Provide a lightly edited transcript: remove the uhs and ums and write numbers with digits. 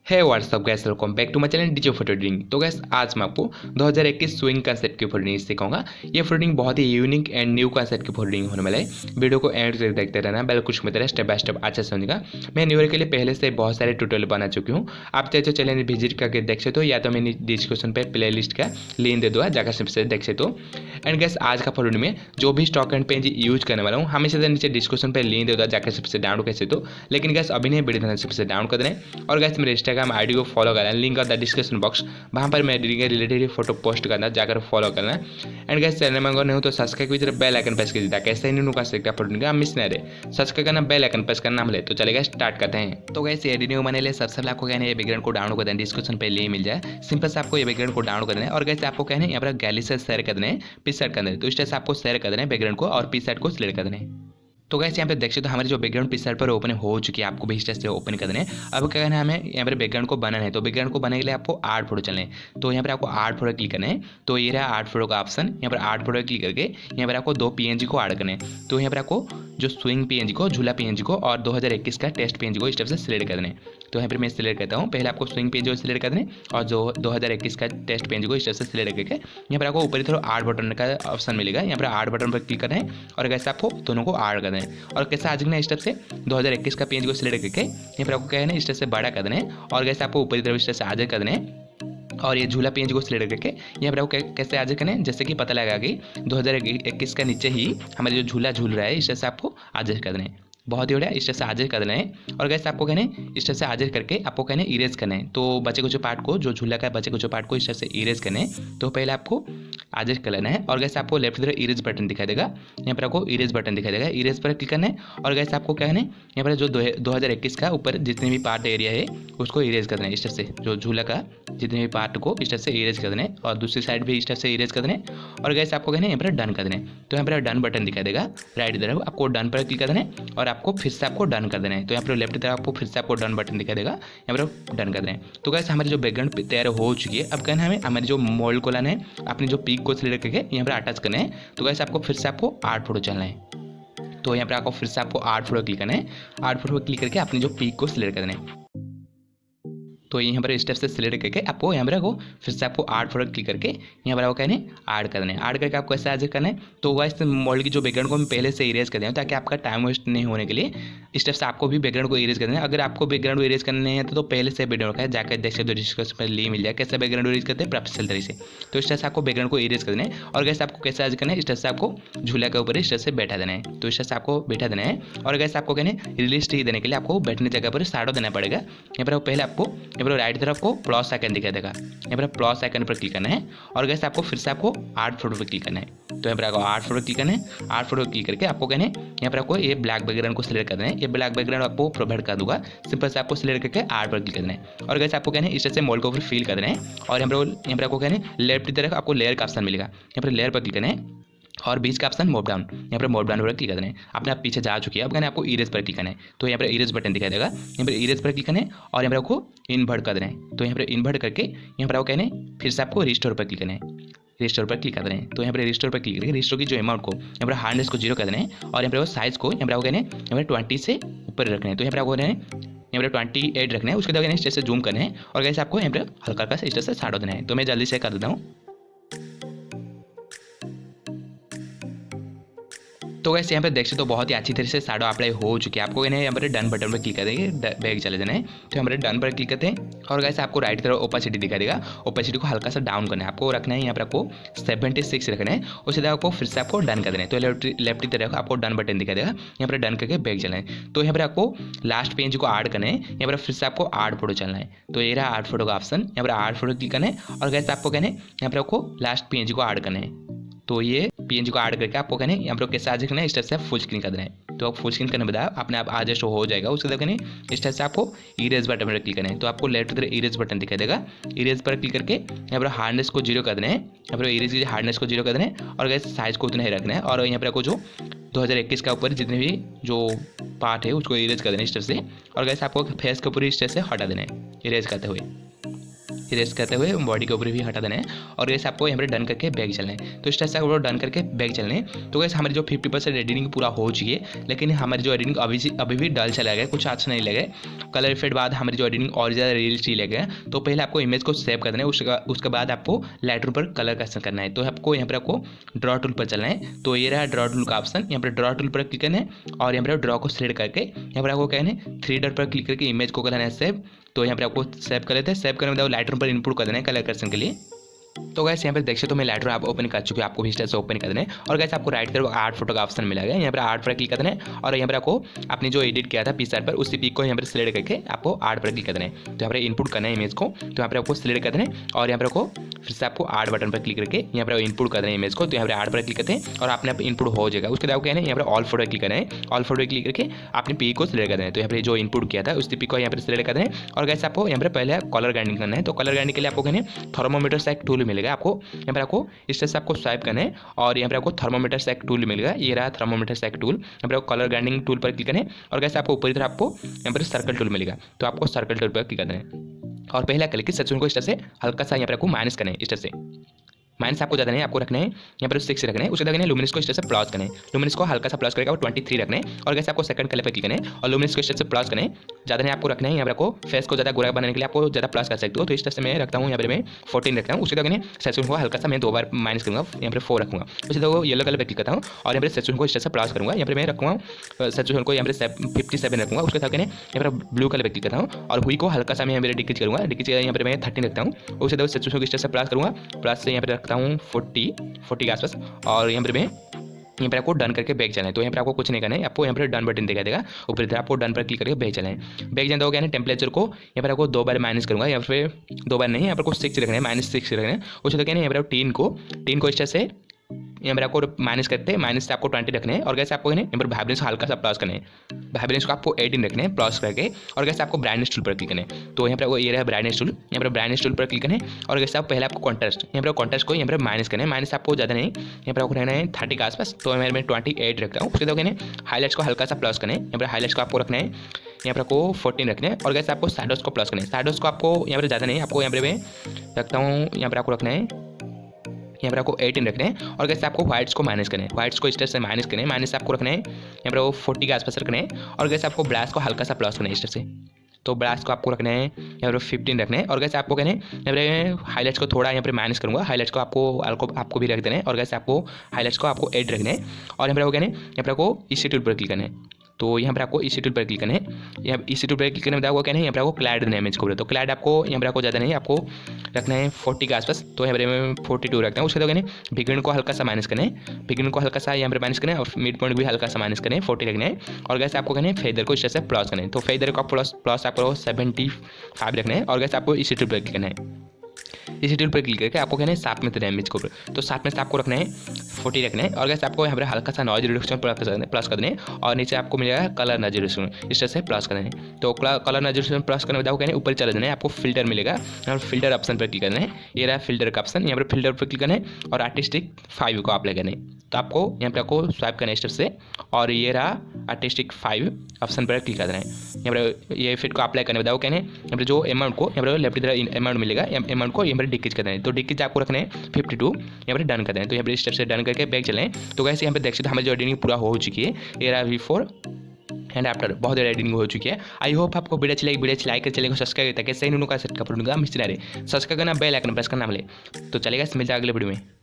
है what's up guys, welcome back to my channel DJ photo editing. तो guys आज मैं आपको 2021 स्विंग कंसेप्ट की फोटो एडिटिंग सिखाऊंगा। ये फोटो एडिटिंग बहुत ही यूनिक एंड न्यू कंसेप्ट की फोटो एडिटिंग होने वाला है। वीडियो को एंड तक देखते रहना, बिल्कुल कुछ में तरह स्टेप बाय स्टेप अच्छे से समझेगा। मैं न्यू ईयर के लिए पहले से बहुत सारे ट्यूटोरियल बना चुकी हूँ। आप चाहे तो चैनल विजिट करके देख सकते हो, या तो मैंने डिस्क्रिप्शन पर प्ले लिस्ट का लिंक दे दूँगा, जाकर से देख सकते हो। एंड गैस आज का फोटो में जो भी स्टॉक एंड पेज यूज करने वाला हूँ, हमेशा से नीचे डिस्क्रिप्शन पर लिंक दे दूँगा, जाकर सबसे डाउनलोड कर सकते हो। लेकिन गैस अभी नहीं, वीडियो सबसे डाउनलोड कर दें। और गैस मेरे इंस्टाग्राम आईडी को फॉलो करना, link of the description box, वहाँ पर मैं एडिटिंग के रिलेटेड फोटो पोस्ट करना, जाकर फॉलो करना। एंड गैस चैनल में अगर नहीं हो तो सब्सक्राइब कीजिए, बेल आइकन प्रेस कीजिए, ताकि ऐसे ही न्यू का सकता फोटो का मिस नहीं रहे। सब्सक्राइब करना, बेल आइकन प्रेस करना मिले। तो चलेगा, स्टार्ट करते हैं। तो गैस एडिटिंग बनाने लिए सबसे पहले आपको कहना है ये बैकग्राउंड को डाउनलोड कर देना, डिस्क्रिप्शन पे लिंक मिल जाए। सिंपल से आपको ये बैकग्राउंड को डाउनलोड करना है। और गैस आपको कहना है यहाँ पर गैलरी से शेयर कर देना है, PicsArt करना है। तो इस तरह से आपको शेयर कर देना है बैकग्राउंड को और PicsArt को सिलेक्ट कर देना है। तो गैस यहाँ पे देख सकते हो हमारे जो बैकग्राउंड PicsArt पर ओपन हो चुकी है, आपको भी इस तरह से ओपन कर देना है। अब क्या करना है, हमें यहाँ पर बैकग्राउंड को बनाना है। तो बैकग्राउंड को बनाने के लिए आपको आर्ट फोटो चलना है। तो यहाँ पर आपको आर्ट फोटो क्लिक करना है। तो ये रहा आर्ट फोटो का ऑप्शन। यहाँ पर आर्ट फोटो क्लिक करके यहाँ पर आपको 2 PNG को ऐड करना है। तो यहाँ पर आपको जो स्विंग PNG को, झूला PNG को और 2021 का टेस्ट PNG को इस तरह से सिलेक्ट कर देना है। तो यहाँ पर मैं सिलेक्ट करता हूँ। पहले आपको स्विंग PNG को सिलेक्ट कर देना है और जो 2021 का टेस्ट PNG को इस तरह से सिलेक्ट करके यहाँ पर आपको ऊपर थोड़ा आर्ट बटन का ऑप्शन मिलेगा। यहाँ पर आर्ट बटन पर क्लिक करना है और कैसे आपको दोनों को ऐड करना है। और कैसे आज इस तरह से 2021 का PNG को सिलेक्ट करके यहाँ पर आपको क्या है ना, इस तरह से बड़ा कर देना है और कैसे आपको ऊपरी तरफ इस तरह से आगे कर देना है। और ये झूला PNG को सिलेक्ट करके यहाँ पर आपको कैसे आगे करना है, जैसे कि पता लगा कि 2021 का नीचे ही हमारे जो झूला झूल रहा है, इस तरह से आपको आगे कर देना है। बहुत ही बढ़िया, इस तरह से आजेज कर देना है। और गैस आपको कहना है इस तरह से आजेज करके आपको कहना है इरेज करना है। तो बचे कुछ पार्ट को, जो झूला का बचे कुछ पार्ट को इस तरह से इरेज करना है। तो पहले आपको आजेज कर लेना है। और गैस आपको लेफ्ट की तरफ इरेज बटन दिखाई देगा, यहाँ पर आपको इरेज बटन दिखाई देगा, इरेज पर क्लिक करना है। और गैस आपको क्या है, यहाँ पर जो 2021 का ऊपर जितने भी पार्ट एरिया है उसको इरेज कर देना है। इस तरह से जो झूला का जितने भी पार्ट को इस तरह से इरेज कर देना है और दूसरी साइड भी इस तरह से इरेज कर देना है। और गैस आपको कहना है यहाँ पर डन कर देना है। तो यहाँ पर डन बटन दिखाई देगा राइट तरफ, आपको डन पर क्लिक कर देना है और आपको फिर से आपको डन कर देना है। तो यहाँ पर लेफ्ट तरफ आपको फिर से आपको डन बटन दिखाई देगा, यहाँ पर डन कर देना है। तो गैस हमारी जो बैकग्राउंड तैयार हो चुकी है। अब कहना है हमारी जो मोल्ड को लाना है, अपनी जो पीक को सिलेक्ट करके यहाँ पर अटैच करना है। तो गैस आपको फिर से आपको आर्ट फोटो चलना है। तो यहाँ पर आपको फिर से आपको आर्ट फोटो क्लिक करना है। आर्ट फोटो क्लिक करके अपनी जो पीक को सिलेक्ट करना है। तो यहाँ पर स्टेप से सिलेक्ट करके आपको यहाँ पर आपको फिर से आपको आर्ट फोटो क्लिक करके यहाँ पर आपको कहने ऐड करना है। ऐड करके आपको ऐसे ऐड करना है। तो वह मॉडल की जो बैकग्राउंड को मैं पहले से इरेज कर दें, ताकि आपका टाइम वेस्ट नहीं होने के लिए स्टेप से आपको भी बैकग्राउंड को इरेज करना है। अगर आपको बैकग्राउंड को इरेज करने हैं तो पहले से वीडियो रखा है, जाकर देख सकते हो, डिस्क्रिप्शन पर लिंक मिल जाए कैसे बैकग्राउंड इरेज करते हैं प्रोफेशनल तरीके से। तो इस तरह से आपको बैकग्राउंड को इरेज करना है। और कैसे आपको कैसे ऐड करना है, इस तरह से आपको झूला के ऊपर इस तरह से बैठा देना है। तो इस तरह से आपको बैठा देना है। और कैसे आपको कहने रिलीज टी देने के लिए आपको बैठने जगह पर शैडो देना पड़ेगा। यहाँ पर पहले आपको यहाँ पर राइट तरफ को प्लस आइकन दिखाई देगा, यहाँ पर प्लस आइकन पर क्लिक करना है। और गैस आपको फिर से आपको आर्ट फोटो पर क्लिक करना है। तो यहाँ पर आपको आर्ट फोटो क्लिक करना है। आर्ट फोटो क्लिक करके आपको कहना है यहाँ पर आपको ये ब्लैक बैकग्राउंड को सिलेक्ट करना है। ये ब्लैक बैकग्राउंड आपको प्रोवाइड कर दूंगा, सिंपल से आपको सिलेक्ट करके आर्ट पर क्लिक करना है। और गैस आपको कहना है इस तरह से मोल्ड को फिर फिल कर देना है। और यहाँ पर आपको कहना है लेफ्ट की तरफ आपको लेयर का ऑप्शन मिलेगा, यहाँ पर लेयर पर क्लिक करना है और बीच का ऑप्शन मूव डाउन, यहाँ पर मूव डाउन पर क्लिक करना है। आपने आप पीछे जा चुकी है, अब कहना है आपको इरेज पर क्लिक करना है। तो यहाँ पर इरेज बटन दिखाई देगा, यहाँ पर इरेज पर क्लिक करना है और यहाँ पर आपको इन्वर्ट कर देना है। तो यहाँ पर इन्वर्ट करके यहाँ पर आपको कहना है फिर से आपको रिस्टोर पर क्लिक करना है। रिस्टोर पर क्लिक कर देना है। तो यहाँ पर रिस्टोर पर क्लिक करके रिस्टोर की जो अमाउंट को यहाँ पर हार्डनेस को 0 कर देना है। और यहाँ पर साइज को यहाँ पर आपको कहना है यहाँ पर 20 से ऊपर रखना है। तो यहाँ पर आपको कहना है यहाँ पर 28 रखना है। उसके बाद इस तरह से जूम करना है और कैसे आपको यहाँ पर हल्का हल्का इस तरह से छाड़ देना है। तो मैं जल्दी से कर देता हूँ। तो गैस यहाँ पे देख सकते तो बहुत ही अच्छी तरह से शैडो अप्लाई हो चुकी है। आपको यहाँ पर डन बटन पर क्लिक कर देंगे, बैग चले जाना है। तो यहाँ पर डन पर क्लिक करते हैं और गैस आपको राइट तरफ ओपेसिटी दिखा देगा, ओपेसिटी को हल्का सा डाउन करना है। आपको रखना है यहाँ पर आपको 76 रखना है। उसके बाद आपको फिर से आपको डन कर देना है। तो लेफ्ट की तरफ आपको डन बटन दिखा देगा, यहाँ पर डन करके बैग चलना है। तो यहाँ पर आपको लास्ट पेज को ऐड करना है, यहाँ पर फिर से आपको आर्ट फोटो चलना है। तो ये रहा आर्ट फोटो का ऑप्शन, यहाँ पर आर्ट फोटो क्लिक करना है। और गैस आपको कहना है यहाँ पर आपको लास्ट पेज को ऐड करना है। तो ये PNG को ऐड करके आपको कहने यहाँ पर कैसे आज करना है, इस तरह से फुल स्क्रीन कर देना है। तो आप फुल स्क्रीन करने के बाद अपने आप एडजस्ट हो जाएगा। उसके बाद कहने इस तरह से आपको इरेज बटन पर क्लिक करना है। तो आपको लेफ्ट तरफ इरेज बटन दिखाई देगा, इरेज पर क्लिक करके यहाँ पर हार्डनेस को 0 कर देना है। यहाँ पर इरेज की हार्डनेस को 0 कर देना है और गैस साइज को उतना ही रखना है। और यहाँ पर आपको जो 2021 का ऊपर जितने भी जो पार्ट है उसको इरेज कर देना है इस तरह से। और गैस आपको फेस के ऊपर इस तरह से हटा देना है इरेज करते हुए। इरेज करते हुए बॉडी के ऊपर भी हटा देना है और वैसे आपको यहाँ पर डन करके बैग चलना है। तो इस तरह से आपको डन करके बैग चलना है। तो वैसे हमारी जो 50% एडिटिंग पूरा हो चुकी है, लेकिन हमारी जो एडिटिंग अभी भी डल चला गया, कुछ अच्छा नहीं लगे। कलर इफेक्ट बाद हमारी जो एडिटिंग और ज़्यादा रियलिस्टिक लगेगा। तो पहले आपको इमेज को सेव कर देना है, उसके बाद आपको लाइटरूम पर कलर करेक्शन करना है। तो आपको यहाँ पर आपको ड्रॉ टूल पर चलना है। तो ये रहा ड्रॉ टूल का ऑप्शन, यहाँ पर ड्रॉ टूल पर क्लिक करना है और यहाँ पर ड्रॉ को सिलेक्ट करके यहाँ पर आपको कहना है 3 डॉट पर क्लिक करके इमेज को करना है सेव। तो यहाँ पर आपको सेव कर लेते हैं। सेव करने के बाद लाइटरूम पर इनपुट कर देना है कलर करेक्शन के लिए। तो गैस यहाँ पर देख सकते हो मैं लाइटरूम आप ओपन कर चुके हैं, आपको भी इस तरह से ओपन कर देना है। और गैस आपको राइट तरफ आर्ट फोटो का ऑप्शन मिला गया, यहाँ पर आर्ट पर क्लिक कर देना है और यहाँ पर आपको आपने जो एडिट किया था PicsArt पर उसी पिक को यहाँ पर सिलेक्ट करके आपको आर्ट पर क्लिक कर देना है। तो यहाँ पर इनपुट करना है इमेज को, तो यहाँ पर आपको सिलेक्ट कर देना है और यहाँ पर आपको फिर से आपको आर्ट बटन पर क्लिक करके यहाँ पर इनपुट कर देना है इमेज को। तो यहाँ पर आर्ट पर क्लिक करते हैं और आपने इनपुट हो जाएगा। उसके बाद आपको कहना है यहाँ पर ऑल फोटो क्लिक करना है, ऑल फोटो क्लिक करके आपने पिक को सिलेक्ट कर देना है। तो यहाँ पर जो इनपुट किया था उसी पिक को यहाँ पर सिलेक्ट कर देना है और गैस आपको यहाँ पर पहले कलर ग्राइंडिंग करना है। तो कलर ग्राइंडिंग के लिए आपको कहना है थर्मोमीटर से एक टूल मिलेगा, आपको यहाँ पर आपको इस तरह से आपको स्वाइप करना है और यहाँ पर आपको थर्मोमीटर से एक टूल मिलेगा। ये रहा थर्मोमीटर से एक टूल, यहाँ पर आपको कलर ग्राइंडिंग टूल पर क्लिक करना है और कैसे आपको ऊपरी तरफ आपको यहाँ पर सर्कल टूल मिलेगा। तो आपको सर्कल टूल पर क्लिक करना है और पहला क्लिक की सेक्शन को इस तरह से हल्का सा यहाँ पर आपको माइनस करना है। इस तरह से माइनस आपको ज़्यादा नहीं, आपको रखना है यहाँ पर 6 रखना है। उसके बाद लुमिनस को इस तरह से प्लस करना है, लुमिनस को हल्का सा प्लस करेगा और 23 रखना है और कैसे आपको सेकंड कलर पर क्लिक करना है और लुमिनस को इस तरह से प्लस करना है। ज़्यादा नहीं आपको रखना है, यहाँ पर आपको फेस को ज़्यादा गोरा बनाने के लिए आपको ज़्यादा प्लस कर सकते हो। तो इस तरह से मैं रखता हूँ, यहाँ पर मैं 14 रखता हूँ। उसके बाद सेक्शन को हल्का सा मैं 2 बार माइनस करूँगा, यहाँ पर 4 रखूँगा। उसके बाद येलो कलर पर क्लिक करता हूँ और यहाँ पर सेक्शन को इस तरह से प्लस करूँगा। यहाँ पर मैं रखूँगा सेक्शन को यहाँ पर 57 रखूँगा। उसके साथ यहाँ पर ब्लू कलर पर क्लिक करता हूँ और हुई को हल्का सा मैं यहाँ पर डिक्रीज करूँगा, डिक्रीज यहाँ पर मैं 13 रखता हूँ। उसके बाद सेक्शन को इस तरह से प्लस करूँगा, प्लस से यहाँ पर रखता हूँ 40 के आसपास और यहाँ पर मैं यहाँ पर आपको डन करके बैग चलाएं। तो यहाँ पर आपको कुछ नहीं करना है, आपको यहाँ पर डन बटन दिखा देगा ऊपर इधर, आपको डन पर क्लिक करके बैग चलाएं। बैग जाने दोगे ना टेम्परेचर को यहाँ पर आपको 2 बार माइनस करूँगा, यहाँ पर 2 बार नहीं, यहाँ पर आपको 6 रखना है, -6 रखना है। उसके बाद यहाँ पर टीन को इस तरह से यहाँ पर आपको माइनस करते हैं, माइनस से आपको 20 रखने हैं और कैसे आपको यहाँ पर वाइब्रेंस हल्का सा प्लस करना है, वाइब्रेंस को आपको 18 रखने हैं प्लस करके और कैसे आपको ब्राइटनेस टूल पर क्लिक करना है। तो यहाँ पर ये रहा ब्राइटनेस टूल, यहाँ पर ब्राइटनेस टूल पर क्लिक करना है और कैसे आप पहले आपको कॉन्ट्रास्ट, यहाँ पर कॉन्ट्रास्ट को यहाँ पर माइनस करना है, माइनस आपको ज़्यादा नहीं, यहाँ पर आपको रहना है 30 के आसपास। तो मैं 28 रखता हूँ। उसके बाद हाईलाइट्स को हल्का सा प्लस करना है, यहाँ पर हाईलाइट्स को आपको रखना है, यहाँ पर आपको 14 रखना है और कैसे आपको शैडोज को प्लस करना है। शैडोज को आपको यहाँ पर ज़्यादा नहीं, आपको यहाँ पर मैं रखता हूँ, यहाँ पर आपको रखना है, यहाँ पर आपको 18 रखना है और कैसे आपको व्हाइट्स को माइनस करना है, व्हाइट्स को इस तरह से माइनस करना है, माइनस आपको रखना है यहाँ पर वो 40 के आसपास रखना है और कैसे आपको ब्लैक को हल्का सा प्लस करना है इस तरह से। तो ब्लैक को आपको रखना है यहाँ पर 15 रखना है और कैसे आपको कहना है यहाँ पर हाईलाइट्स को थोड़ा यहाँ पर माइनस करूँगा, हाईलाइट्स को आपको भी रख देना है और कैसे आपको हाईलाइट्स को आपको 8 रखना है और यहाँ पर आपको कहना है यहाँ पर आपको इसी टूल पर क्लिक करना है। तो यहाँ पर आपको इसी टूल पर क्लिक करना है, यहाँ इसी टूल पर क्लिक करने में आपको कहना है यहाँ पर आपको क्लैड देना है इमेज को। तो क्लैड आपको यहाँ पर आपको ज़्यादा नहीं, आपको रखना है 40 के आसपास। तो यहाँ पर मैं 42 रखता हूँ। उसके बाद कहना बिगिन को हल्का सा माइनस करना है, बिगिन को हल्का सा यहाँ पर माइनस करना है और मिड पॉइंट भी हल्का सा माइनस करना है, 40 रखना है और कैसे आपको कहना है फेदर को इस तरह से प्लस करना है। तो फेदर को प्लस आपको 75 रखना है और कैसे आपको इसी टूल पर क्लिक करना है, इसी टूल पर क्लिक करके आपको कहना है 7 में इमेज को। तो 7 में से आपको रखना है 40 रखना है और कैसे आपको यहाँ पर हल्का सा नॉइज रिडक्शन प्लस कर देना है और नीचे आपको मिलेगा कलर नॉइज रिडक्शन, इस तरह से प्लस करना है। तो कलर नॉइज रिडक्शन प्लस करने के बाद कहना है ऊपर चला जाना है, आपको फिल्टर मिलेगा और फिल्टर ऑप्शन पर क्लिक करना है। ये रहा फिल्टर का ऑप्शन, यहाँ पर फिल्टर पर क्लिक करना है और आर्टिस्टिक 5 को अप्लाई करना है। तो आपको यहाँ पर आपको स्वाइप करना है स्टेप से और ये रहा आर्टिस्टिक 5 ऑप्शन पर क्लिक करना है। यहाँ पर ये फिट को अप्लाई करने के बाद कहना है यहाँ पर जो अमाउंट को यहाँ पर लेफ्ट तरफ अमाउंट मिलेगा, अमाउंट को यहाँ पर डिक्रीज करना है। तो डिक्रीज आपको रखना है 52, यहाँ पर डन करना है। तो यहाँ पर स्टेप से डन करके बैक चलें। तो कैसे यहाँ पर देख सकते हमारी जो एडिटिंग पूरा हो चुकी है, ये रहा बिफोर एंड आफ्टर, बहुत ज़्यादा एडिटिंग हो चुकी है। आई होप आपको वीडियो अच्छी लगी, वीडियो अच्छी लाइक कर चलेगा, सब्सक्राइब ताकि सही का सेट का सब्सक्राइब करना, बेल आइकन प्रेस करना भले। तो चलेगा, मिलता है अगले वीडियो में।